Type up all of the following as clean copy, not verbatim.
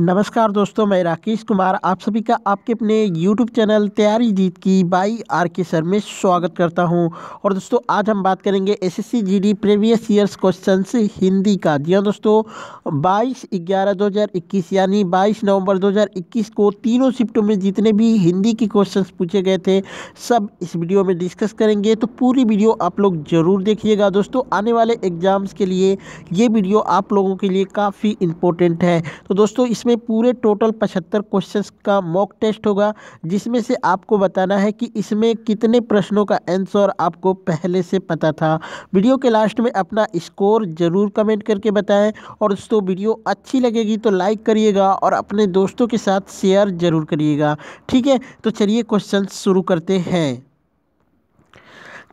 नमस्कार दोस्तों, मैं राकेश कुमार आप सभी का आपके अपने YouTube चैनल तैयारी जीत की बाई आर के सर में स्वागत करता हूं। और दोस्तों आज हम बात करेंगे SSC GD previous years questions Hindi का। जी हाँ दोस्तों, 22/11/2021 यानी 22 नवंबर 2021 को तीनों शिफ्टों में जितने भी हिंदी के क्वेश्चंस पूछे गए थे सब इस वीडियो में डिस्कस करेंगे, तो पूरी वीडियो आप लोग ज़रूर देखिएगा। दोस्तों आने वाले एग्ज़ाम्स के लिए ये वीडियो आप लोगों के लिए काफ़ी इम्पोर्टेंट है। तो दोस्तों इसमें पूरे टोटल 75 क्वेश्चंस का मॉक टेस्ट होगा, जिसमें से आपको बताना है कि इसमें कितने प्रश्नों का आंसर आपको पहले से पता था। वीडियो के लास्ट में अपना स्कोर ज़रूर कमेंट करके बताएं। और दोस्तों वीडियो अच्छी लगेगी तो लाइक करिएगा और अपने दोस्तों के साथ शेयर ज़रूर करिएगा। ठीक है, तो चलिए क्वेश्चन शुरू करते हैं।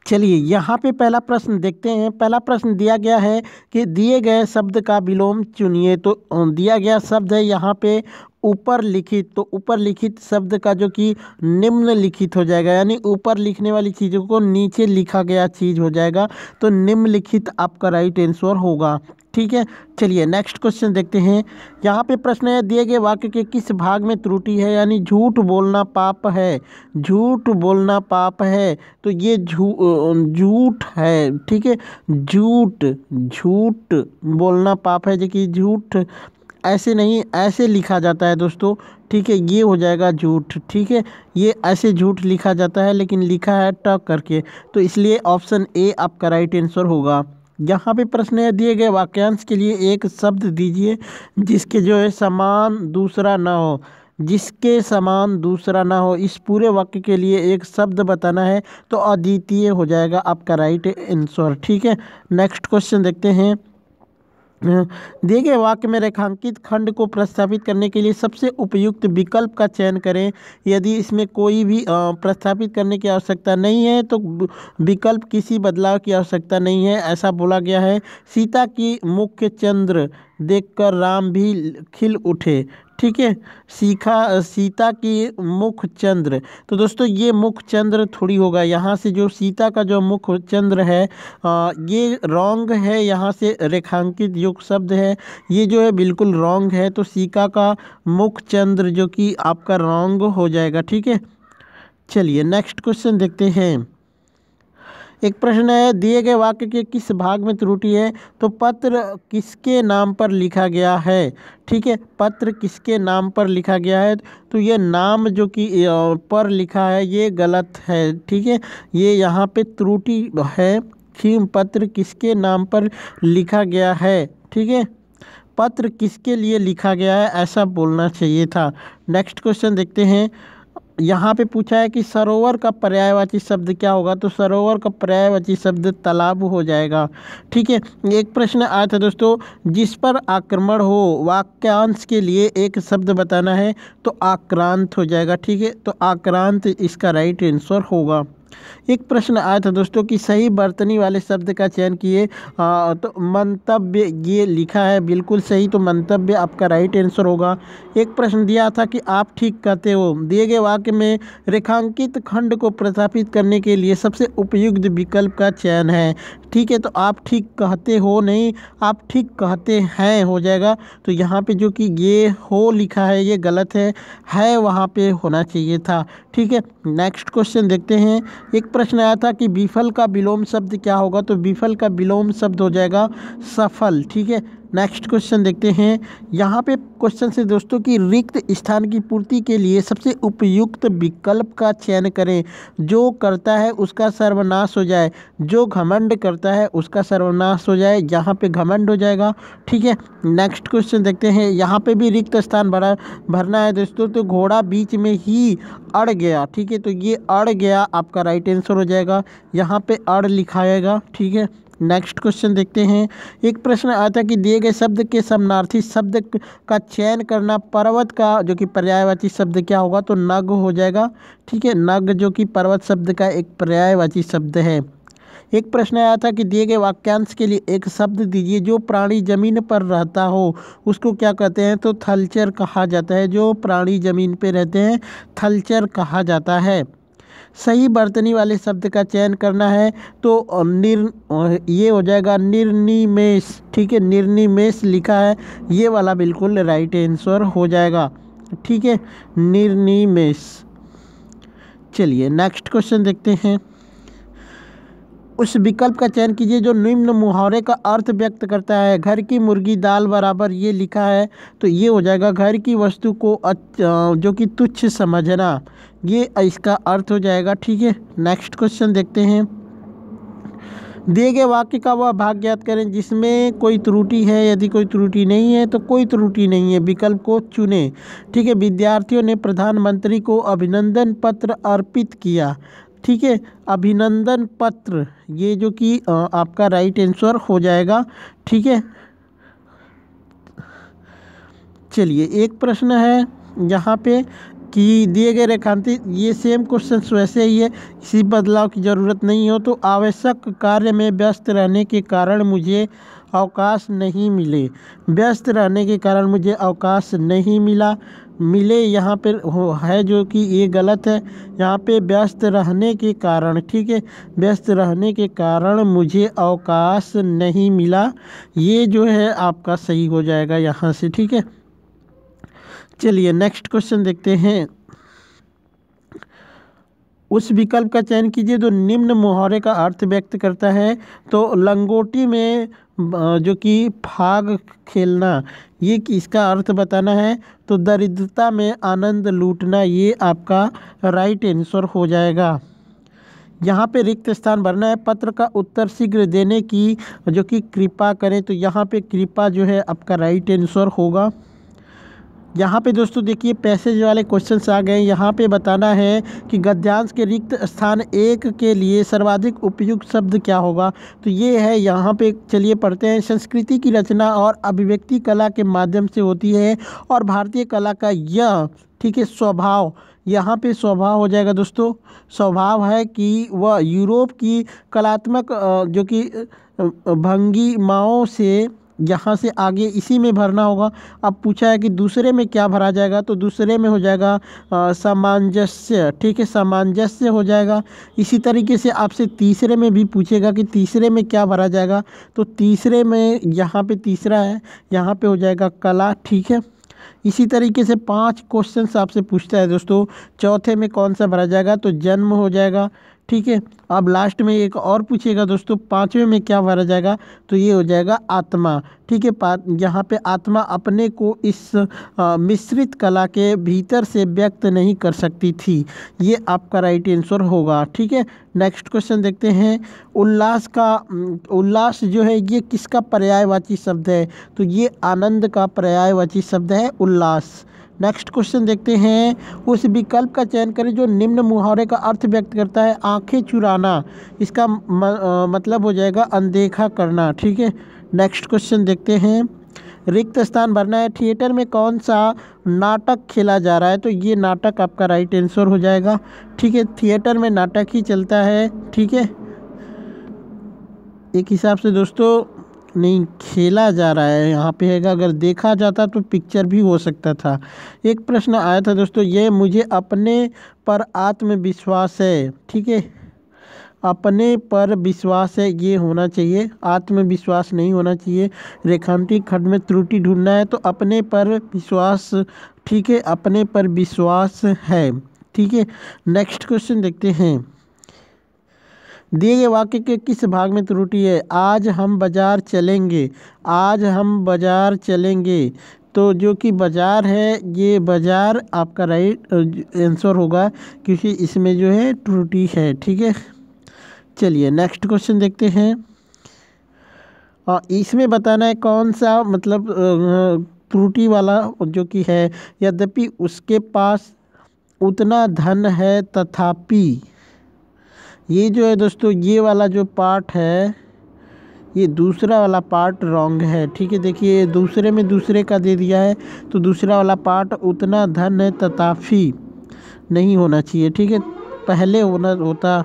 चलिए यहाँ पे पहला प्रश्न देखते हैं। पहला प्रश्न दिया गया है कि दिए गए शब्द का विलोम चुनिए। तो दिया गया शब्द है यहाँ पे ऊपर लिखित। तो ऊपर लिखित शब्द का जो कि निम्नलिखित हो जाएगा, यानी ऊपर लिखने वाली चीज़ों को नीचे लिखा गया चीज़ हो जाएगा। तो निम्नलिखित आपका राइट आंसर होगा। ठीक है, चलिए नेक्स्ट क्वेश्चन देखते हैं। यहाँ पे प्रश्न है दिए गए वाक्य के किस भाग में त्रुटि है, यानी झूठ बोलना पाप है। झूठ बोलना पाप है, तो ये झूठ है। ठीक है, झूठ बोलना पाप है, जो कि झूठ ऐसे नहीं ऐसे लिखा जाता है दोस्तों। ठीक है, ये हो जाएगा झूठ। ठीक है, ये ऐसे झूठ लिखा जाता है लेकिन लिखा है ट करके, तो इसलिए ऑप्शन ए आपका राइट आंसर होगा। यहाँ पे प्रश्न है दिए गए वाक्यांश के लिए एक शब्द दीजिए जिसके जो है समान दूसरा ना हो। जिसके समान दूसरा ना हो, इस पूरे वाक्य के लिए एक शब्द बताना है, तो अद्वितीय हो जाएगा आपका राइट आंसर। ठीक है, नेक्स्ट क्वेश्चन देखते हैं। दिए गए वाक्य में रेखांकित खंड को प्रस्तावित करने के लिए सबसे उपयुक्त विकल्प का चयन करें। यदि इसमें कोई भी प्रस्तावित करने की आवश्यकता नहीं है तो विकल्प किसी बदलाव की आवश्यकता नहीं है, ऐसा बोला गया है। सीता की मुख्य चंद्र देखकर राम भी खिल उठे। ठीक है, सीता की मुख चंद्र, तो दोस्तों ये मुख चंद्र थोड़ी होगा। यहाँ से जो सीता का जो मुख चंद्र है ये रॉन्ग है। यहाँ से रेखांकित युक्त शब्द है, ये जो है बिल्कुल रॉन्ग है। तो सीता का मुख चंद्र जो कि आपका रॉन्ग हो जाएगा। ठीक है, चलिए नेक्स्ट क्वेश्चन देखते हैं। एक प्रश्न है दिए गए वाक्य के किस भाग में त्रुटि है। तो पत्र किसके नाम पर लिखा गया है। ठीक है, पत्र किसके नाम पर लिखा गया है, तो ये नाम जो कि पर लिखा है ये गलत है। ठीक है, ये यहाँ पे त्रुटि है कि पत्र किसके नाम पर लिखा गया है। ठीक है, पत्र किसके लिए लिखा गया है ऐसा बोलना चाहिए था। नेक्स्ट क्वेश्चन देखते हैं। यहाँ पे पूछा है कि सरोवर का पर्यायवाची शब्द क्या होगा। तो सरोवर का पर्यायवाची शब्द तालाब हो जाएगा। ठीक है, एक प्रश्न आया था दोस्तों, जिस पर आक्रमण हो वाक्यांश के लिए एक शब्द बताना है, तो आक्रांत हो जाएगा। ठीक है, तो आक्रांत इसका राइट आंसर होगा। एक प्रश्न आया था दोस्तों कि सही वर्तनी वाले शब्द का चयन किए। तो मंतव्य ये लिखा है बिल्कुल सही, तो मंतव्य आपका राइट आंसर होगा। एक प्रश्न दिया था कि आप ठीक कहते हो। दिए गए वाक्य में रेखांकित खंड को प्रस्थापित करने के लिए सबसे उपयुक्त विकल्प का चयन है। ठीक है, तो आप ठीक कहते हो नहीं, आप ठीक कहते हैं हो जाएगा। तो यहाँ पे जो कि ये हो लिखा है ये गलत है वहाँ पे होना चाहिए था। ठीक है, नेक्स्ट क्वेश्चन देखते हैं। एक प्रश्न आया था कि विफल का विलोम शब्द क्या होगा। तो विफल का विलोम शब्द हो जाएगा सफल। ठीक है, नेक्स्ट क्वेश्चन देखते हैं। यहाँ पे क्वेश्चन से दोस्तों कि रिक्त स्थान की पूर्ति के लिए सबसे उपयुक्त विकल्प का चयन करें। जो करता है उसका सर्वनाश हो जाए, जो घमंड करता है उसका सर्वनाश हो जाए, यहाँ पे घमंड हो जाएगा। ठीक है, नेक्स्ट क्वेश्चन देखते हैं। यहाँ पे भी रिक्त स्थान भरना है दोस्तों। तो घोड़ा बीच में ही अड़ गया। ठीक है, तो ये अड़ गया आपका राइट आंसर हो जाएगा, यहाँ पे अड़ लिखाएगा। ठीक है, नेक्स्ट क्वेश्चन देखते हैं। एक प्रश्न आता है कि दिए गए शब्द के समानार्थी शब्द का चयन करना। पर्वत का जो कि पर्यायवाची शब्द क्या होगा। तो नग हो जाएगा। ठीक है, नग जो कि पर्वत शब्द का एक पर्यायवाची शब्द है। एक प्रश्न आया था कि दिए गए वाक्यांश के लिए एक शब्द दीजिए जो प्राणी जमीन पर रहता हो, उसको क्या कहते हैं। तो थलचर कहा जाता है। जो प्राणी जमीन पे रहते हैं थलचर कहा जाता है। सही वर्तनी वाले शब्द का चयन करना है तो ये हो जाएगा निर्निमेष। ठीक है, निर्निमेष लिखा है, ये वाला बिल्कुल राइट आंसर हो जाएगा। ठीक है, निर्निमेष। चलिए नेक्स्ट क्वेश्चन देखते हैं। उस विकल्प का चयन कीजिए जो निम्न मुहावरे का अर्थ व्यक्त करता है। घर की मुर्गी दाल बराबर, ये लिखा है तो ये हो जाएगा घर की वस्तु को जो कि तुच्छ समझना, ये इसका अर्थ हो जाएगा। ठीक है, नेक्स्ट क्वेश्चन देखते हैं। दिए गए वाक्य का वह भाग ज्ञात करें जिसमें कोई त्रुटि है। यदि कोई त्रुटि नहीं है तो कोई त्रुटि नहीं है, विकल्प को चुनें। ठीक है, विद्यार्थियों ने प्रधानमंत्री को अभिनंदन पत्र अर्पित किया। ठीक है, अभिनंदन पत्र, ये जो कि आपका राइट आंसर हो जाएगा। ठीक है, चलिए एक प्रश्न है यहाँ पे कि दिए गए रेखांकित, ये सेम क्वेश्चन वैसे ही है, किसी बदलाव की ज़रूरत नहीं हो। तो आवश्यक कार्य में व्यस्त रहने के कारण मुझे अवकाश नहीं मिले। व्यस्त रहने के कारण मुझे अवकाश नहीं मिले यहाँ पर है जो कि ये गलत है। यहाँ पे व्यस्त रहने के कारण, ठीक है, व्यस्त रहने के कारण मुझे अवकाश नहीं मिला, ये जो है आपका सही हो जाएगा यहाँ से। ठीक है, चलिए नेक्स्ट क्वेश्चन देखते हैं। उस विकल्प का चयन कीजिए जो निम्न मुहावरे का अर्थ व्यक्त करता है। तो लंगोटी में जो कि फाग खेलना, ये इसका अर्थ बताना है। तो दरिद्रता में आनंद लूटना, ये आपका राइट आंसर हो जाएगा। यहाँ पे रिक्त स्थान भरना है। पत्र का उत्तर शीघ्र देने की जो कि कृपा करें, तो यहाँ पे कृपा जो है आपका राइट आंसर होगा। यहाँ पे दोस्तों देखिए पैसेज वाले क्वेश्चंस आ गए। यहाँ पे बताना है कि गद्यांश के रिक्त स्थान एक के लिए सर्वाधिक उपयुक्त शब्द क्या होगा। तो ये है, यहाँ पे चलिए पढ़ते हैं। संस्कृति की रचना और अभिव्यक्ति कला के माध्यम से होती है और भारतीय कला का यह, ठीक है, स्वभाव, यहाँ पे स्वभाव हो जाएगा दोस्तों। स्वभाव है कि वह यूरोप की कलात्मक जो कि भंगिमाओं से, यहाँ से आगे इसी में भरना होगा। अब पूछा है कि दूसरे में क्या भरा जाएगा, तो दूसरे में हो जाएगा सामंजस्य। ठीक है, सामंजस्य हो जाएगा। इसी तरीके से आपसे तीसरे में भी पूछेगा कि तीसरे में क्या भरा जाएगा, तो तीसरे में यहाँ पे तीसरा है, यहाँ पे हो जाएगा कला। ठीक है, इसी तरीके से 5 क्वेश्चंस आपसे पूछता है दोस्तों। चौथे में कौन सा भरा जाएगा, तो जन्म हो जाएगा। ठीक है, अब लास्ट में एक और पूछेगा दोस्तों, 5वें में क्या भरा जाएगा, तो ये हो जाएगा आत्मा। ठीक है, यहाँ पे आत्मा अपने को इस मिश्रित कला के भीतर से व्यक्त नहीं कर सकती थी, ये आपका राइट आंसर होगा। ठीक है, नेक्स्ट क्वेश्चन देखते हैं। उल्लास जो है ये किसका पर्यायवाची शब्द है, तो ये आनंद का पर्यायवाची शब्द है उल्लास। नेक्स्ट क्वेश्चन देखते हैं। उस विकल्प का चयन करें जो निम्न मुहावरे का अर्थ व्यक्त करता है। आंखें चुराना, इसका मतलब हो जाएगा अनदेखा करना। ठीक है, नेक्स्ट क्वेश्चन देखते हैं। रिक्त स्थान भरना है। थिएटर में कौन सा नाटक खेला जा रहा है, तो ये नाटक आपका राइट आंसर हो जाएगा। ठीक है, थिएटर में नाटक ही चलता है। ठीक है, एक हिसाब से दोस्तों नहीं खेला जा रहा है, यहाँ पे है, अगर देखा जाता तो पिक्चर भी हो सकता था। एक प्रश्न आया था दोस्तों, ये मुझे अपने पर आत्मविश्वास है। ठीक है, अपने पर विश्वास है, ये होना चाहिए, आत्मविश्वास नहीं होना चाहिए। रेखांकित खंड में त्रुटि ढूंढना है, तो अपने पर विश्वास। ठीक है, अपने पर विश्वास है। ठीक है, नेक्स्ट क्वेश्चन देखते हैं। दिए गए वाक्य के किस भाग में त्रुटि है। आज हम बाज़ार चलेंगे, आज हम बाज़ार चलेंगे, तो जो कि बाज़ार है, ये बाज़ार आपका राइट आंसर होगा क्योंकि इसमें जो है त्रुटि है। ठीक है, चलिए नेक्स्ट क्वेश्चन देखते हैं। इसमें बताना है कौन सा मतलब त्रुटि वाला जो कि है। यद्यपि उसके पास उतना धन है तथापि, ये जो है दोस्तों, ये वाला जो पार्ट है, ये दूसरा वाला पार्ट रॉन्ग है। ठीक है, देखिए दूसरे में दूसरे का दे दिया है, तो दूसरा वाला पार्ट उतना धन है तथापि नहीं होना चाहिए। ठीक है, पहले होता।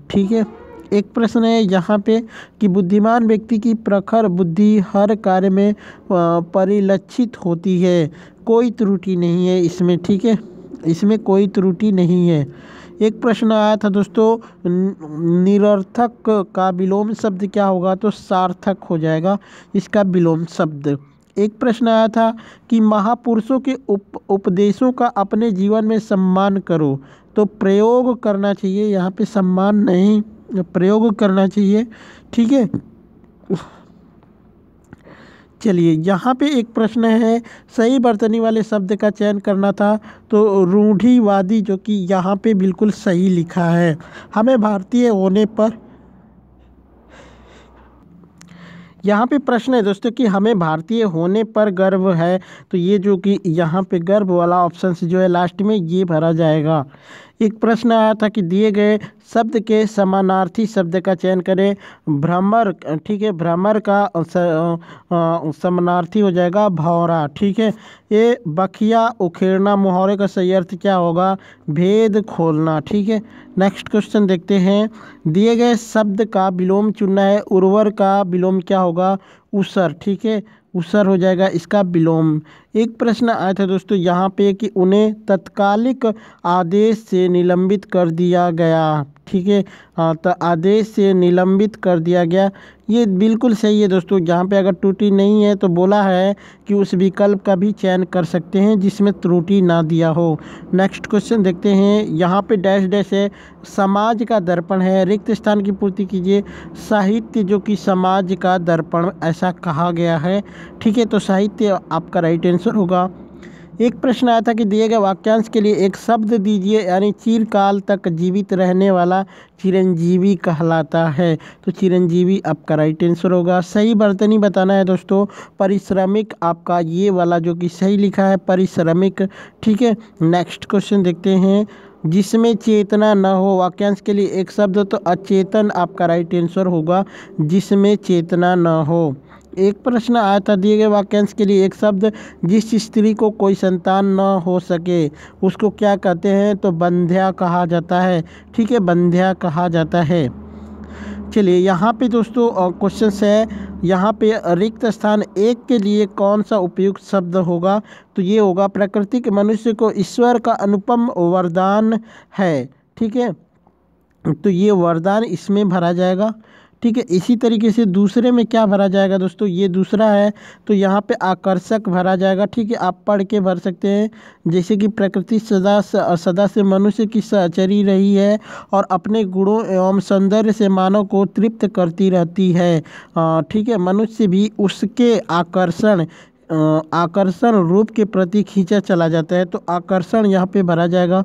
ठीक है, एक प्रश्न है यहाँ पे कि बुद्धिमान व्यक्ति की प्रखर बुद्धि हर कार्य में परिलक्षित होती है। कोई त्रुटि नहीं है इसमें। ठीक है, इसमें कोई त्रुटि नहीं है। एक प्रश्न आया था दोस्तों, निरर्थक का विलोम शब्द क्या होगा, तो सार्थक हो जाएगा इसका विलोम शब्द। एक प्रश्न आया था कि महापुरुषों के उपदेशों का अपने जीवन में सम्मान करो, तो प्रयोग करना चाहिए, यहाँ पे सम्मान नहीं प्रयोग करना चाहिए। ठीक है, चलिए यहाँ पे एक प्रश्न है, सही बर्तनी वाले शब्द का चयन करना था, तो रूढ़िवादी जो कि यहाँ पे बिल्कुल सही लिखा है। हमें भारतीय होने पर, यहाँ पे प्रश्न है दोस्तों कि हमें भारतीय होने पर गर्व है, तो ये जो कि यहाँ पे गर्व वाला ऑप्शन जो है लास्ट में ये भरा जाएगा। एक प्रश्न आया था कि दिए गए शब्द के समानार्थी शब्द का चयन करें। भ्रमर, ठीक है, भ्रमर का समानार्थी हो जाएगा भौरा। ठीक है, ये बखिया उखेड़ना, मुहावरे का सही अर्थ क्या होगा, भेद खोलना। ठीक है, नेक्स्ट क्वेश्चन देखते हैं। दिए गए शब्द का विलोम चुनना है। उर्वर का विलोम क्या होगा, उसर। ठीक है, उसर हो जाएगा इसका विलोम। एक प्रश्न आया था दोस्तों यहाँ पे कि उन्हें तत्कालिक आदेश से निलंबित कर दिया गया। ठीक है, तो आदेश से निलंबित कर दिया गया, ये बिल्कुल सही है दोस्तों। जहाँ पे अगर त्रुटि नहीं है तो बोला है कि उस विकल्प का भी चयन कर सकते हैं जिसमें त्रुटि ना दिया हो। नेक्स्ट क्वेश्चन देखते हैं। यहाँ पे डैश डैश है, समाज का दर्पण है, रिक्त स्थान की पूर्ति कीजिए। साहित्य जो कि समाज का दर्पण ऐसा कहा गया है। ठीक है, तो साहित्य आपका राइट आंसर होगा। एक प्रश्न आया था कि दिए गए वाक्यांश के लिए एक शब्द दीजिए, यानी चिरकाल तक जीवित रहने वाला चिरंजीवी कहलाता है, तो चिरंजीवी आपका राइट आंसर होगा। सही बर्तनी बताना है दोस्तों, परिश्रमिक आपका ये वाला जो कि सही लिखा है, परिश्रमिक। ठीक है, नेक्स्ट क्वेश्चन देखते हैं। जिसमें चेतना न हो, वाक्यांश के लिए एक शब्द, तो अचेतन आपका राइट आंसर होगा, जिसमें चेतना न हो। एक प्रश्न आया था दिए गए वाक्यांश के लिए एक शब्द, जिस स्त्री को कोई संतान न हो सके उसको क्या कहते हैं, तो बंध्या कहा जाता है। ठीक है, बंध्या कहा जाता है। चलिए यहाँ पे दोस्तों क्वेश्चन है, यहाँ पे रिक्त स्थान एक के लिए कौन सा उपयुक्त शब्द होगा, तो ये होगा प्राकृतिक मनुष्य को ईश्वर का अनुपम वरदान है। ठीक है, तो ये वरदान इसमें भरा जाएगा। ठीक है, इसी तरीके से दूसरे में क्या भरा जाएगा दोस्तों, ये दूसरा है, तो यहाँ पे आकर्षक भरा जाएगा। ठीक है, आप पढ़ के भर सकते हैं, जैसे कि प्रकृति सदा से मनुष्य की सहचरी रही है और अपने गुणों एवं सौंदर्य से मानव को तृप्त करती रहती है। ठीक है, मनुष्य भी उसके आकर्षण रूप के प्रति खींचा चला जाता है, तो आकर्षण यहाँ पे भरा जाएगा।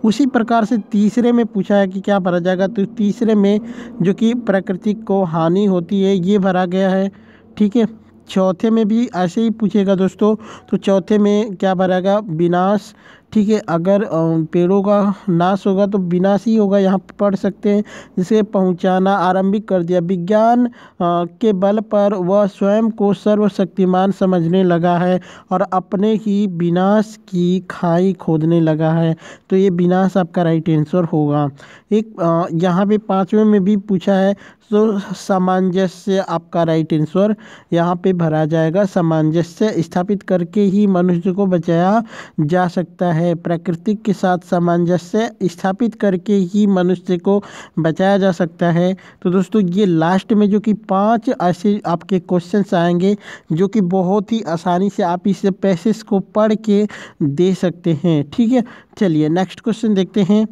उसी प्रकार से तीसरे में पूछा है कि क्या भरा जाएगा, तो तीसरे में जो कि प्रकृति को हानि होती है ये भरा गया है। ठीक है, चौथे में भी ऐसे ही पूछेगा दोस्तों, तो चौथे में क्या भरेगा, विनाश। ठीक है, अगर पेड़ों का नाश होगा तो विनाश ही होगा, यहाँ पर पढ़ सकते हैं। जिसे पहुँचाना आरंभिक कर दिया, विज्ञान के बल पर वह स्वयं को सर्वशक्तिमान समझने लगा है और अपने ही विनाश की खाई खोदने लगा है, तो ये विनाश आपका राइट आंसर होगा। एक यहाँ पे पाँचवें में भी पूछा है, तो सामंजस्य आपका राइट आंसर यहाँ पे भरा जाएगा। सामंजस्य स्थापित करके ही मनुष्य को बचाया जा सकता है, प्रकृति के साथ सामंजस्य स्थापित करके ही मनुष्य को बचाया जा सकता है। तो दोस्तों ये लास्ट में जो कि 5 ऐसे आपके क्वेश्चंस आएंगे जो कि बहुत ही आसानी से आप इस पैसेज को पढ़ के दे सकते हैं। ठीक है, चलिए नेक्स्ट क्वेश्चन देखते हैं।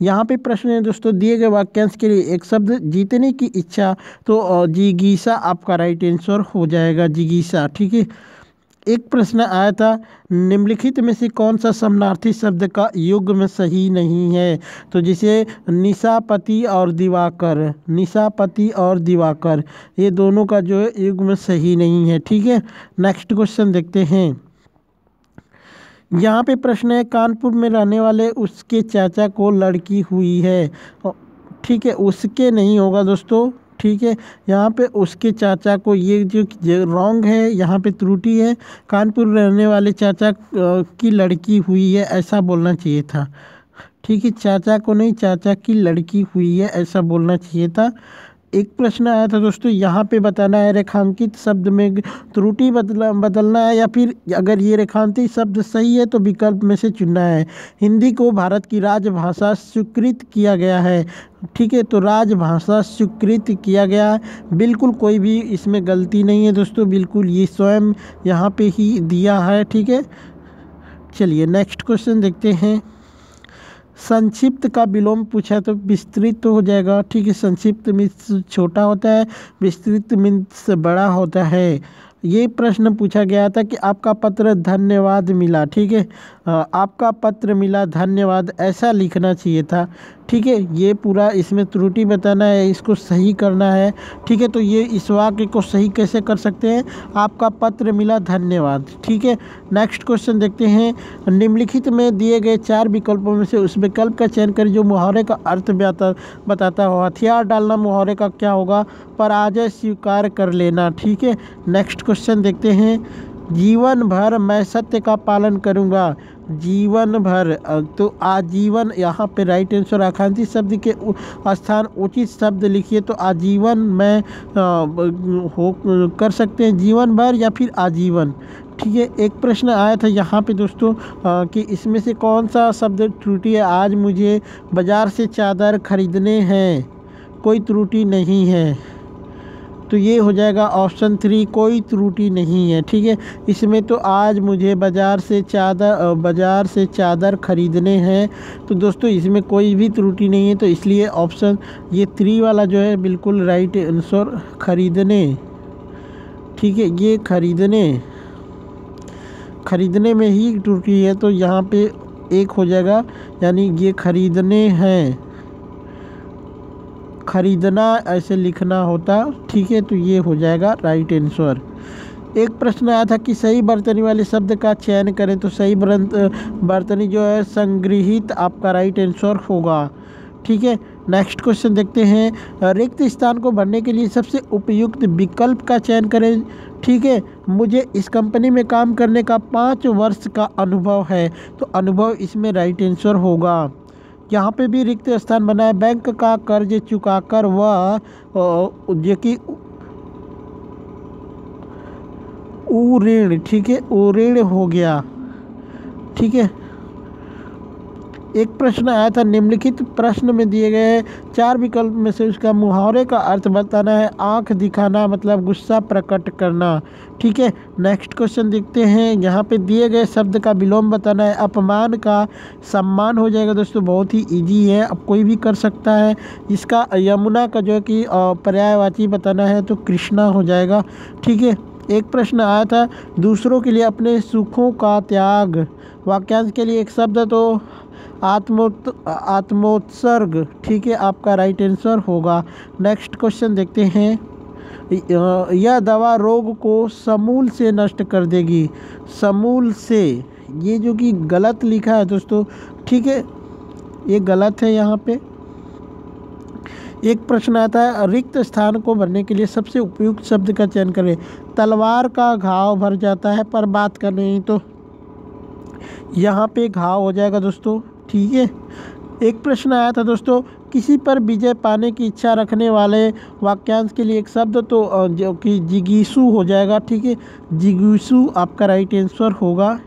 यहाँ पे प्रश्न है दोस्तों, दिए गए वाक्यांश के लिए एक शब्द, जीतने की इच्छा, तो जिगीसा आपका राइट आंसर हो जाएगा, जिगीसा। ठीक है, एक प्रश्न आया था, निम्नलिखित में से कौन सा समानार्थी शब्द का युग्म सही नहीं है, तो जिसे निशापति और दिवाकर, निशापति और दिवाकर ये दोनों का जो है युग्म सही नहीं है। ठीक है, नेक्स्ट क्वेश्चन देखते हैं। यहाँ पे प्रश्न है, कानपुर में रहने वाले उसके चाचा को लड़की हुई है। ठीक है, उसके नहीं होगा दोस्तों। ठीक है, यहाँ पे उसके चाचा को, ये जो रॉन्ग है, यहाँ पे त्रुटि है। कानपुर रहने वाले चाचा की लड़की हुई है ऐसा बोलना चाहिए था। ठीक है, चाचा को नहीं, चाचा की लड़की हुई है ऐसा बोलना चाहिए था। एक प्रश्न आया था दोस्तों, यहाँ पे बताना है रेखांकित शब्द में त्रुटि बदलना है, या फिर अगर ये रेखांकित शब्द सही है तो विकल्प में से चुनना है। हिंदी को भारत की राजभाषा स्वीकृत किया गया है। ठीक है, तो राजभाषा स्वीकृत किया गया है, बिल्कुल कोई भी इसमें गलती नहीं है दोस्तों, बिल्कुल ये स्वयं यहाँ पे ही दिया है। ठीक है, चलिए नेक्स्ट क्वेश्चन देखते हैं। संक्षिप्त का विलोम पूछा तो विस्तृत तो हो जाएगा। ठीक है, संक्षिप्त मीन्स छोटा होता है, विस्तृत मीन्स बड़ा होता है। ये प्रश्न पूछा गया था कि आपका पत्र धन्यवाद मिला। ठीक है, आपका पत्र मिला धन्यवाद, ऐसा लिखना चाहिए था। ठीक है, ये पूरा इसमें त्रुटि बताना है, इसको सही करना है। ठीक है, तो ये इस वाक्य को सही कैसे कर सकते हैं, आपका पत्र मिला धन्यवाद। ठीक है, नेक्स्ट क्वेश्चन देखते हैं। निम्नलिखित में दिए गए 4 विकल्पों में से उस विकल्प का चयन करें जो मुहावरे का अर्थ बताता हो। हथियार डालना मुहावरे का क्या होगा, पराजय स्वीकार कर लेना। ठीक है, नेक्स्ट क्वेश्चन देखते हैं। जीवन भर मैं सत्य का पालन करूंगा, जीवन भर, तो आजीवन यहाँ पे राइट आंसर। आकांक्षी शब्द के स्थान उचित शब्द लिखिए, तो आजीवन में कर सकते हैं, जीवन भर या फिर आजीवन। ठीक है, एक प्रश्न आया था यहाँ पे दोस्तों कि इसमें से कौन सा शब्द त्रुटि है। आज मुझे बाज़ार से चादर खरीदने हैं, कोई त्रुटि नहीं है, तो ये हो जाएगा ऑप्शन 3, कोई त्रुटि नहीं है। ठीक है, इसमें तो आज मुझे बाज़ार से चादर खरीदने हैं, तो दोस्तों इसमें कोई भी त्रुटि नहीं है, तो इसलिए ऑप्शन ये 3 वाला जो है बिल्कुल राइट आंसर, खरीदने। ठीक है, ये खरीदने में ही त्रुटि है, तो यहाँ पे 1 हो जाएगा, यानी ये खरीदने हैं, खरीदना ऐसे लिखना होता। ठीक है, तो ये हो जाएगा राइट आंसर। एक प्रश्न आया था कि सही बर्तनी वाले शब्द का चयन करें, तो सही बर्तनी जो है संग्रहित आपका राइट आंसर होगा। ठीक है, नेक्स्ट क्वेश्चन देखते हैं। रिक्त स्थान को भरने के लिए सबसे उपयुक्त विकल्प का चयन करें। ठीक है, मुझे इस कंपनी में काम करने का 5 वर्ष का अनुभव है, तो अनुभव इसमें राइट आंसर होगा। यहाँ पे भी रिक्त स्थान बना है। बैंक का कर्ज चुकाकर वह जो कि ऋण, ठीक है, ऋण हो गया। ठीक है, एक प्रश्न आया था, निम्नलिखित प्रश्न में दिए गए 4 विकल्प में से उसका मुहावरे का अर्थ बताना है। आंख दिखाना मतलब गुस्सा प्रकट करना। ठीक है, नेक्स्ट क्वेश्चन देखते हैं। यहाँ पे दिए गए शब्द का विलोम बताना है। अपमान का सम्मान हो जाएगा दोस्तों, बहुत ही इजी है, अब कोई भी कर सकता है। इसका यमुना का जो है कि पर्यायवाची बताना है, तो कृष्णा हो जाएगा। ठीक है, एक प्रश्न आया था, दूसरों के लिए अपने सुखों का त्याग, वाक्यांश के लिए एक शब्द तो आत्मोत्सर्ग। ठीक है, आपका राइट आंसर होगा। नेक्स्ट क्वेश्चन देखते हैं। यह दवा रोग को समूल से नष्ट कर देगी, समूल से, ये जो कि गलत लिखा है दोस्तों। ठीक है, ये गलत है यहाँ पे। एक प्रश्न आता है, रिक्त स्थान को भरने के लिए सबसे उपयुक्त शब्द का चयन करें। तलवार का घाव भर जाता है, पर बात का नहीं, तो यहाँ पे घाव हो जाएगा दोस्तों। ठीक है, एक प्रश्न आया था दोस्तों, किसी पर विजय पाने की इच्छा रखने वाले वाक्यांश के लिए एक शब्द तो जो कि जिगीसु हो जाएगा। ठीक है, जिगीसु आपका राइट आंसर होगा।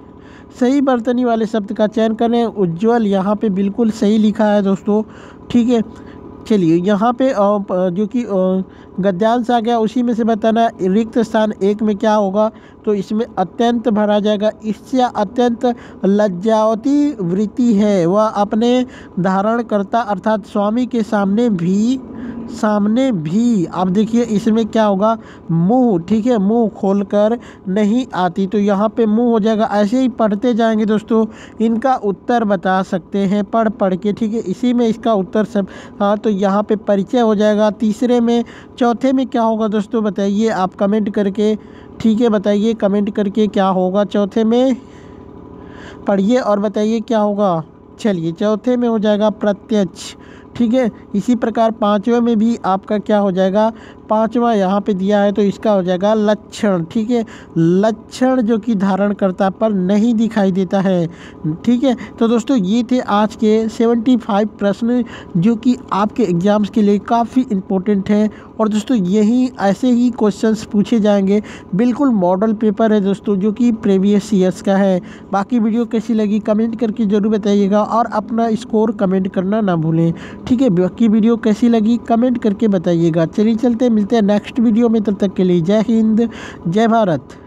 सही बर्तनी वाले शब्द का चयन करें। उज्ज्वल यहाँ पे बिल्कुल सही लिखा है दोस्तों। ठीक है, चलिए यहाँ पे जो कि गद्यांश आ गया, उसी में से बताना रिक्त स्थान 1 में क्या होगा, तो इसमें अत्यंत भरा जाएगा। इससे अत्यंत लज्जावती वृत्ति है, वह अपने धारणकर्ता अर्थात स्वामी के सामने भी अब देखिए इसमें क्या होगा, मुंह। ठीक है, मुंह खोलकर नहीं आती, तो यहाँ पे मुंह हो जाएगा। ऐसे ही पढ़ते जाएंगे दोस्तों, इनका उत्तर बता सकते हैं पढ़ के। ठीक है, इसी में इसका उत्तर सब, हाँ, तो यहाँ पे परिचय हो जाएगा। तीसरे में, चौथे में क्या होगा दोस्तों बताइए आप कमेंट करके। ठीक है, बताइए कमेंट करके क्या होगा चौथे में, पढ़िए और बताइए क्या होगा। चलिए, चौथे में हो जाएगा प्रत्यक्ष। ठीक है, इसी प्रकार 5वें में भी आपका क्या हो जाएगा, पाँचवा यहाँ पे दिया है तो इसका हो जाएगा लक्षण। ठीक है, लक्षण जो कि धारणकर्ता पर नहीं दिखाई देता है। ठीक है, तो दोस्तों ये थे आज के 75 प्रश्न जो कि आपके एग्जाम्स के लिए काफ़ी इम्पोर्टेंट है। और दोस्तों यही ऐसे ही क्वेश्चंस पूछे जाएंगे, बिल्कुल मॉडल पेपर है दोस्तों जो कि प्रीवियस ईयर्स का है। बाकी वीडियो कैसी लगी कमेंट करके ज़रूर बताइएगा और अपना स्कोर कमेंट करना ना भूलें। ठीक है, बाकी वीडियो कैसी लगी कमेंट करके बताइएगा। चलिए चलते मिलते हैं नेक्स्ट वीडियो में, तब तक के लिए जय हिंद जय भारत।